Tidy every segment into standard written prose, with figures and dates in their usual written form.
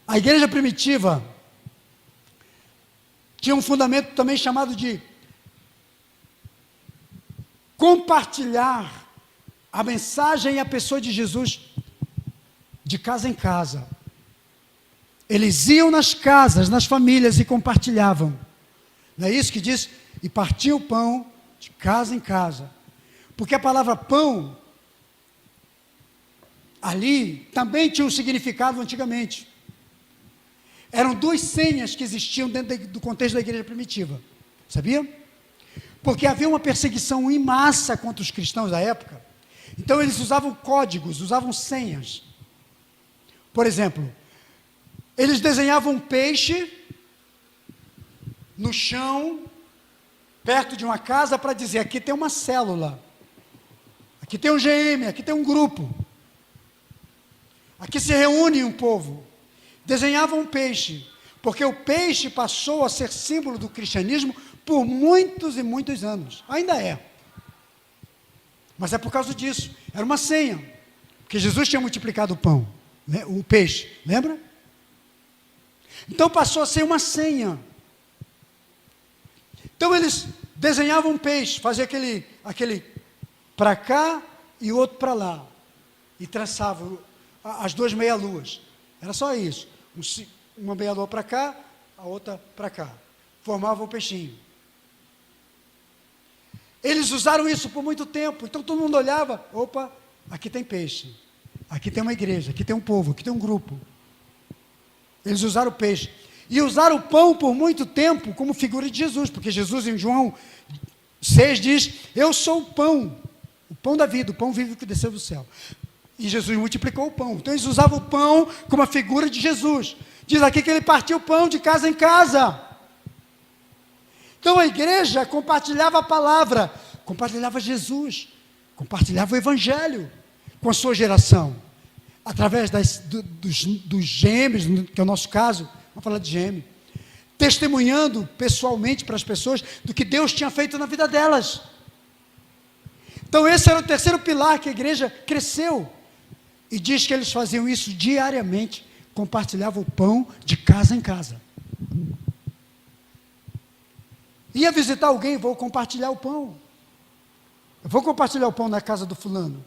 A igreja primitiva tinha um fundamento também chamado de compartilhar a mensagem e a pessoa de Jesus de casa em casa. Eles iam nas casas, nas famílias e compartilhavam. Não é isso que diz? E partiam o pão de casa em casa. Porque a palavra pão, ali, também tinha um significado antigamente. Eram duas senhas que existiam dentro do contexto da igreja primitiva. Sabia? Porque havia uma perseguição em massa contra os cristãos da época. Então eles usavam códigos, usavam senhas. Por exemplo, eles desenhavam um peixe no chão, perto de uma casa, para dizer, aqui tem uma célula, aqui tem um GM, aqui tem um grupo, aqui se reúne um povo. Desenhavam um peixe, porque o peixe passou a ser símbolo do cristianismo por muitos e muitos anos, ainda é. Mas é por causa disso, era uma senha, porque Jesus tinha multiplicado o pão, o peixe, lembra? Então passou a ser uma senha. Então eles desenhavam um peixe, faziam aquele para cá e o outro para lá, e traçavam as duas meia-luas. Era só isso, uma meia-lua para cá, a outra para cá, formavam o peixinho. Eles usaram isso por muito tempo, então todo mundo olhava, opa, aqui tem peixe, aqui tem uma igreja, aqui tem um povo, aqui tem um grupo. Eles usaram o peixe. E usaram o pão por muito tempo como figura de Jesus, porque Jesus em João 6 diz, eu sou o pão da vida, o pão vivo que desceu do céu. E Jesus multiplicou o pão. Então eles usavam o pão como a figura de Jesus. Diz aqui que ele partiu o pão de casa em casa. Então a igreja compartilhava a palavra, compartilhava Jesus, compartilhava o evangelho com a sua geração. Através dos GMs, que é o nosso caso, vamos falar de GM, testemunhando pessoalmente para as pessoas do que Deus tinha feito na vida delas. Então esse era o terceiro pilar que a igreja cresceu, e diz que eles faziam isso diariamente, compartilhavam o pão de casa em casa. Ia visitar alguém, vou compartilhar o pão. Eu vou compartilhar o pão na casa do fulano.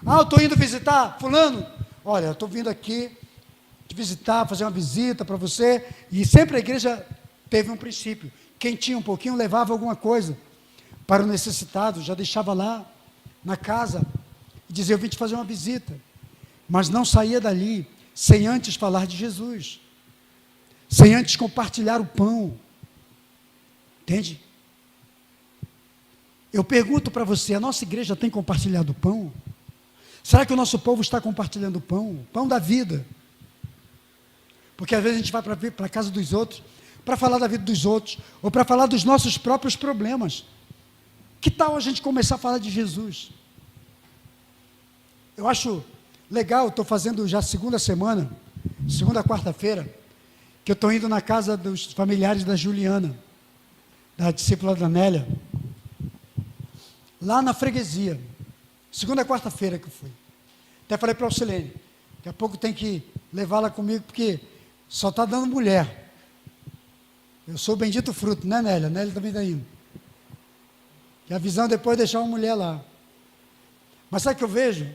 Ah, eu estou indo visitar fulano. Olha, eu estou vindo aqui te visitar, fazer uma visita para você. E sempre a igreja teve um princípio. Quem tinha um pouquinho levava alguma coisa para o necessitado, já deixava lá na casa e dizia, eu vim te fazer uma visita. Mas não saía dali sem antes falar de Jesus, sem antes compartilhar o pão. Entende? Eu pergunto para você, a nossa igreja tem compartilhado o pão? Será que o nosso povo está compartilhando o pão da vida? Porque às vezes a gente vai para a casa dos outros, para falar da vida dos outros, ou para falar dos nossos próprios problemas. Que tal a gente começar a falar de Jesus? Eu acho legal, estou fazendo já segunda quarta-feira, que eu estou indo na casa dos familiares da Juliana, da discípula da Nélia, lá na freguesia. Segunda quarta-feira que eu fui. Até falei para a Silene, daqui a pouco tem que levá-la comigo, porque só está dando mulher. Eu sou o bendito fruto, né, Nélia? Nélia também está indo. E a visão depois é deixar uma mulher lá. Mas sabe o que eu vejo?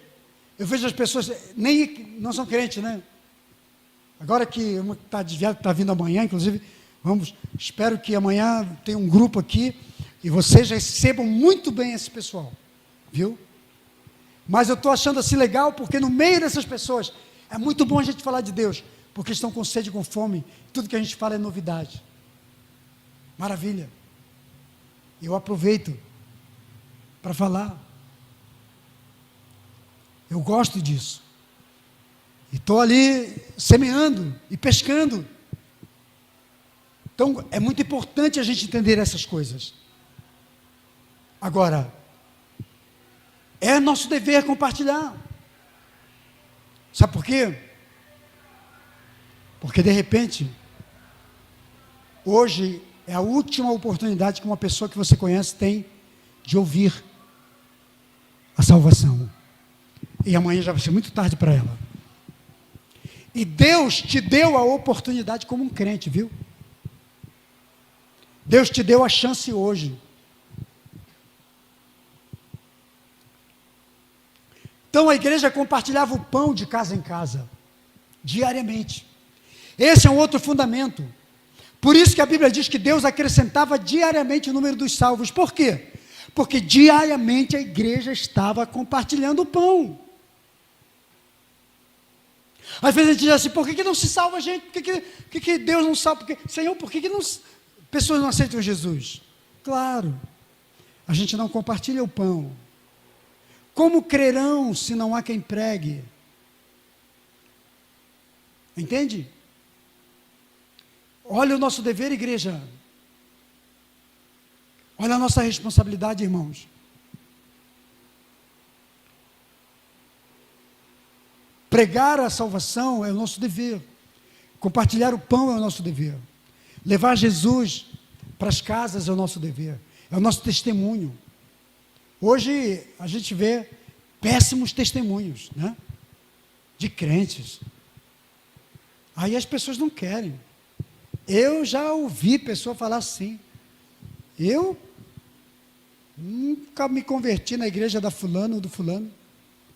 Eu vejo as pessoas, nem não são crentes, né? Agora que está desviado, está vindo amanhã, inclusive, espero que amanhã tenha um grupo aqui, e vocês recebam muito bem esse pessoal, viu? Mas eu estou achando assim legal, porque no meio dessas pessoas, é muito bom a gente falar de Deus, porque estão com sede e com fome, tudo que a gente fala é novidade. Maravilha. Eu aproveito para falar. Eu gosto disso. E estou ali semeando e pescando. Então, é muito importante a gente entender essas coisas. Agora, é nosso dever compartilhar. Sabe por quê? Porque, de repente, hoje é a última oportunidade que uma pessoa que você conhece tem de ouvir a salvação. E amanhã já vai ser muito tarde para ela. E Deus te deu a oportunidade como um crente, viu? Deus te deu a chance hoje. Então a igreja compartilhava o pão de casa em casa, diariamente. Esse é um outro fundamento. Por isso que a Bíblia diz que Deus acrescentava diariamente o número dos salvos. Por quê? Porque diariamente a igreja estava compartilhando o pão. Às vezes a gente diz assim, por que não se salva a gente? Por que Deus não salva? Senhor, por que pessoas não aceitam Jesus? Claro, a gente não compartilha o pão. Como crerão se não há quem pregue? Entende? Olha o nosso dever, igreja. Olha a nossa responsabilidade, irmãos. Pregar a salvação é o nosso dever. Compartilhar o pão é o nosso dever. Levar Jesus para as casas é o nosso dever. É o nosso testemunho. Hoje a gente vê péssimos testemunhos, né? De crentes. Aí as pessoas não querem. Eu já ouvi pessoa falar assim. Eu nunca me converti na igreja da fulano ou do fulano.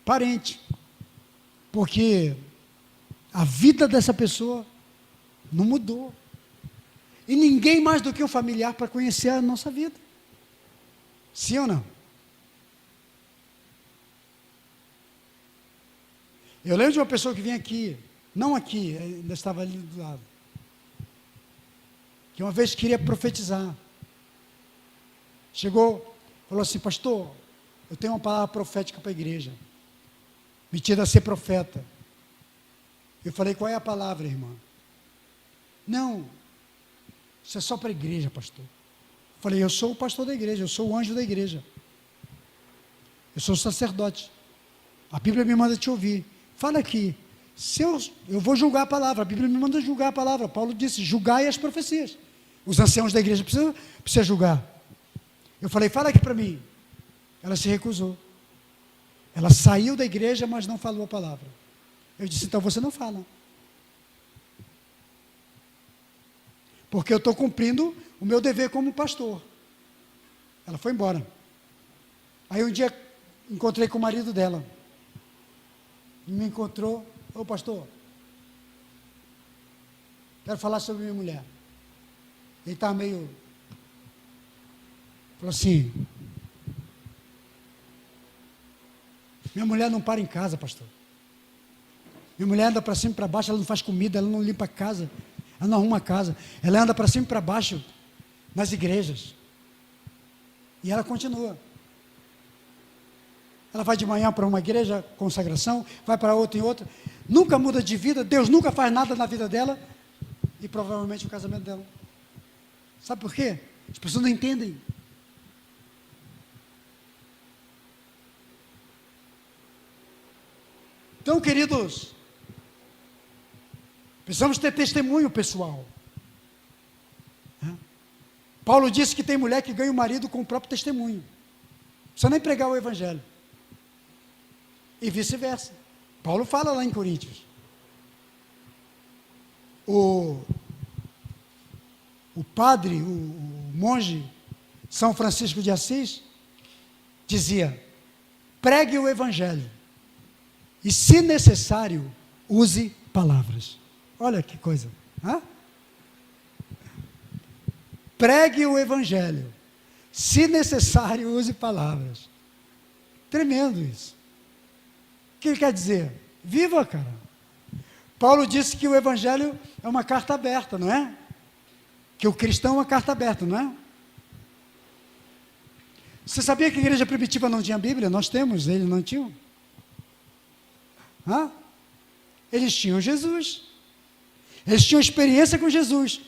Parente. Porque a vida dessa pessoa não mudou. E ninguém mais do que o familiar para conhecer a nossa vida. Sim ou não? Eu lembro de uma pessoa que vinha aqui, não aqui, ainda estava ali do lado, que uma vez queria profetizar. Chegou, falou assim, pastor, eu tenho uma palavra profética para a igreja, metida a ser profeta. Eu falei, qual é a palavra, irmã? Não, isso é só para a igreja, pastor. Eu falei, eu sou o pastor da igreja, eu sou o anjo da igreja. Eu sou o sacerdote. A Bíblia me manda te ouvir. Fala aqui, eu vou julgar a palavra, a Bíblia me manda julgar a palavra. Paulo disse, julgai as profecias. Os anciãos da igreja precisam julgar. Eu falei, fala aqui para mim. Ela se recusou. Ela saiu da igreja, mas não falou a palavra. Eu disse, então você não fala. Porque eu estou cumprindo o meu dever como pastor. Ela foi embora. Aí um dia encontrei com o marido dela. Me encontrou, ô pastor, quero falar sobre minha mulher. Ele estava meio, falou assim, minha mulher não para em casa, pastor. Minha mulher anda para cima e para baixo, ela não faz comida, ela não limpa a casa, ela não arruma a casa, ela anda para cima e para baixo nas igrejas. E ela continua. Ela vai de manhã para uma igreja, consagração, vai para outra e outra, nunca muda de vida, Deus nunca faz nada na vida dela, e provavelmente o casamento dela. Sabe por quê? As pessoas não entendem. Então, queridos, precisamos ter testemunho pessoal. Paulo disse que tem mulher que ganha o marido com o próprio testemunho. Não precisa nem pregar o evangelho. E vice-versa. Paulo fala lá em Coríntios. O padre, o monge São Francisco de Assis, dizia, pregue o evangelho. E, se necessário, use palavras. Olha que coisa. Pregue o evangelho. Se necessário, use palavras. Tremendo isso. O que ele quer dizer? Viva, cara. Paulo disse que o evangelho é uma carta aberta, não é? Que o cristão é uma carta aberta, não é? Você sabia que a igreja primitiva não tinha Bíblia? Nós temos, eles não tinham. Eles tinham Jesus. Eles tinham experiência com Jesus.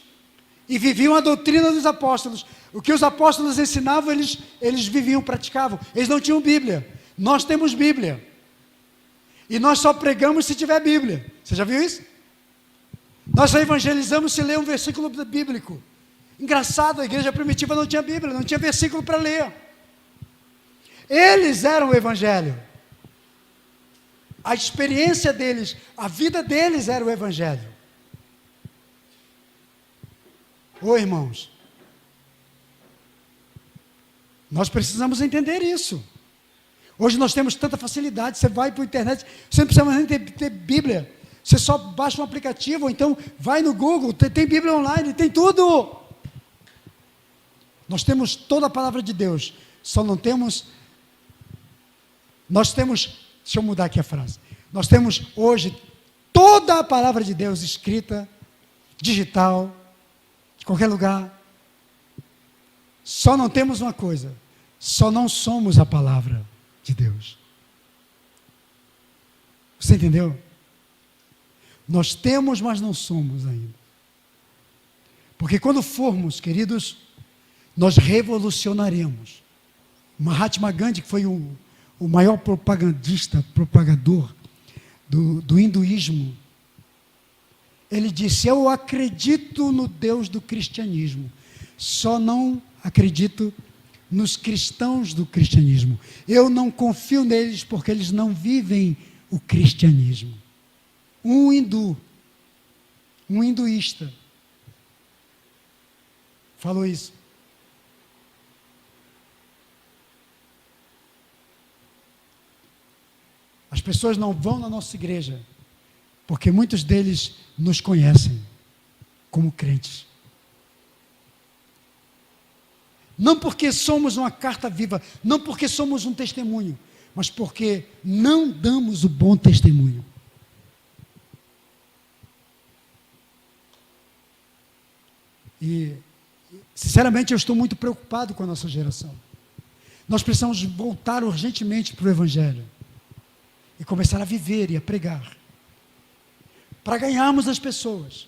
E viviam a doutrina dos apóstolos. O que os apóstolos ensinavam, eles viviam, praticavam. Eles não tinham Bíblia. Nós temos Bíblia. E nós só pregamos se tiver Bíblia. Você já viu isso? Nós só evangelizamos se ler um versículo bíblico. Engraçado, a igreja primitiva não tinha Bíblia, não tinha versículo para ler. Eles eram o evangelho. A experiência deles, a vida deles era o Evangelho. Ô irmãos, nós precisamos entender isso. Hoje nós temos tanta facilidade, você vai para a internet, você não precisa mais nem ter Bíblia. Você só baixa um aplicativo, ou então vai no Google, tem Bíblia online, tem tudo. Nós temos toda a palavra de Deus, só não temos... deixa eu mudar aqui a frase. Nós temos hoje toda a palavra de Deus escrita, digital, de qualquer lugar. Só não temos uma coisa, só não somos a palavra de Deus. Você entendeu? Nós temos, mas não somos ainda. Porque quando formos, queridos, nós revolucionaremos. Mahatma Gandhi, que foi o maior propagador do hinduísmo, ele disse: eu acredito no Deus do cristianismo, só não acredito nos cristãos do cristianismo. Eu não confio neles porque eles não vivem o cristianismo. Um hinduísta, falou isso. As pessoas não vão na nossa igreja porque muitos deles nos conhecem como crentes. Não porque somos uma carta viva, não porque somos um testemunho, mas porque não damos o bom testemunho. E, sinceramente, eu estou muito preocupado com a nossa geração. Nós precisamos voltar urgentemente para o Evangelho e começar a viver e a pregar, para ganharmos as pessoas.